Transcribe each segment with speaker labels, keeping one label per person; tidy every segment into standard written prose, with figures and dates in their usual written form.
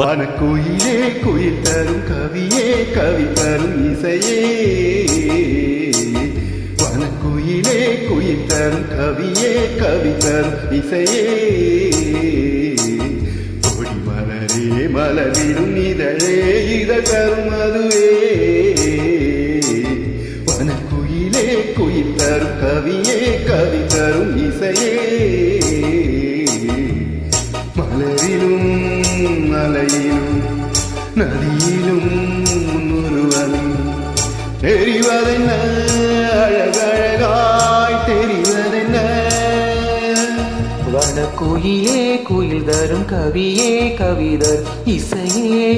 Speaker 1: வனக்குயிலே குயில் தரும் கவியே கவி தரும் இசையே வனக்குயிலே குயில் தரும் கவியே கவி தரும் இசையே கொடி மலரே மலரிடும் இதழே இதழ் தரும் அதுவே வனக்குயிலே குயில் தரும் கவியே கவி தரும் இசையே மலரிலும் மலையிலும் நதியிலும் ஒருவன் தெரிவதென்ன அழகழகாய் தெரிவதென்ன
Speaker 2: வனக்குயிலே குயில் தரும் கவியே கவிதர் இசையே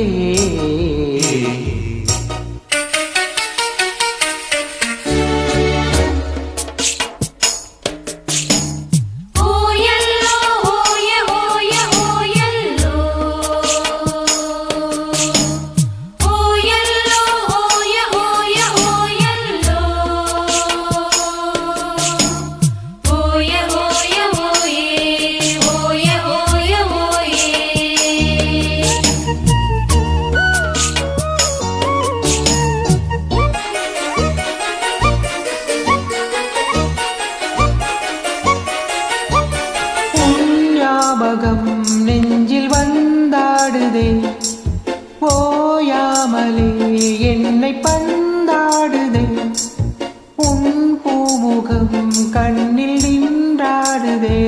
Speaker 2: நெஞ்சில் வந்தாடுதே ஓயாமலே என்னை பந்தாடுதே உன் பூமுகம் கண்ணில் நின்றாடுதே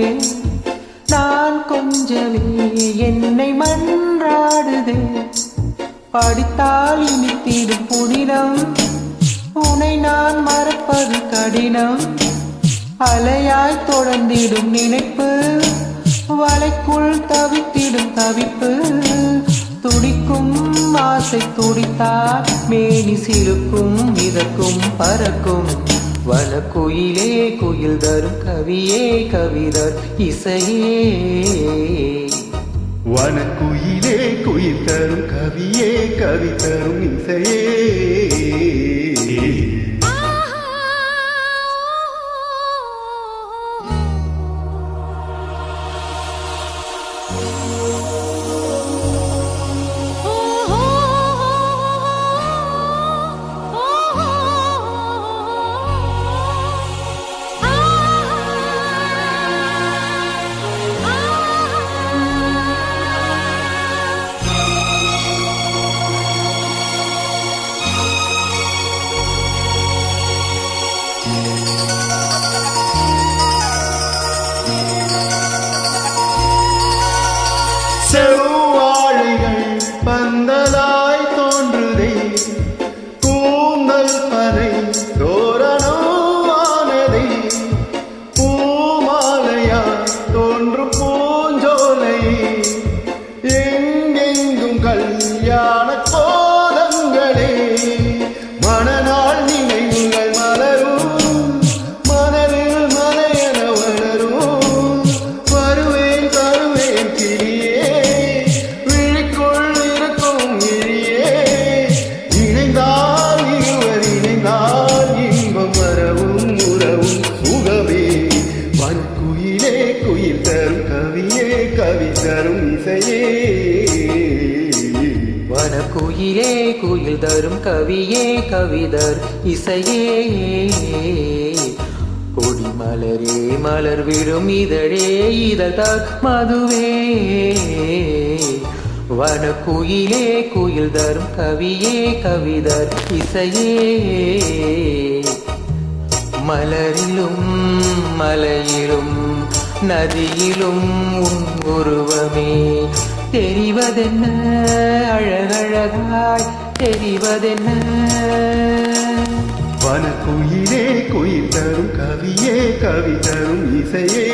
Speaker 2: நான் கொஞ்சமே என்னை மன்றாடுதே படித்தால் இனித்திடும் புனிதம் உன்னை நான் மறப்பது கடினம் அலையாய் தொடர்ந்திடும் நினைப்பு வலைக்குள் தவித்திடும் தவிப்பு துடிக்கும் ஆசை துடித்தால் மேனி சிலுக்கும் மிதக்கும் பறக்கும் வனக்குயிலே குயில் தரும் கவியே கவிதர் இசையே
Speaker 1: வனக்குயிலே குயில் தரும் கவியே கவி தரும் இசையே செவ்வாழைகள் பந்தலாய் தோன்றுதே கூந்தல் பனை தோரணமானதே பூமாலையாய் தோன்றும் பூஞ்சோலை எங்கெங்கும் கல்யாண கோலங்களே மணநாள் நினைவுகள் மலரும் மலரில் மலையென வளரும் வருவேன் தருவேன் கிளியே விழிக்குள் இருக்கும் கிளியே இணைந்தால் இருவர் இணைந்தால் இன்பம் வரவும் உறவும் சுகமே வனக்குயிலே குயில் தரும் கவியே கவி தரும் இசையே
Speaker 2: வனக்குயிலே குயில் தரும் கவியே கவிதர் இசையே கொடி மலரே மலர் விடும் இதழே இதழ் மதுவே வனக்குயிலே குயில் தரும் கவியே கவிதர் இசையே மலரிலும் மலையிலும் நதியிலும் உன் உருவமே தெரிவதென்ன அழகழகாய் தெரிவதென்ன
Speaker 1: வனக்குயிலே குயில் தரும் கவியே கவி தரும் இசையே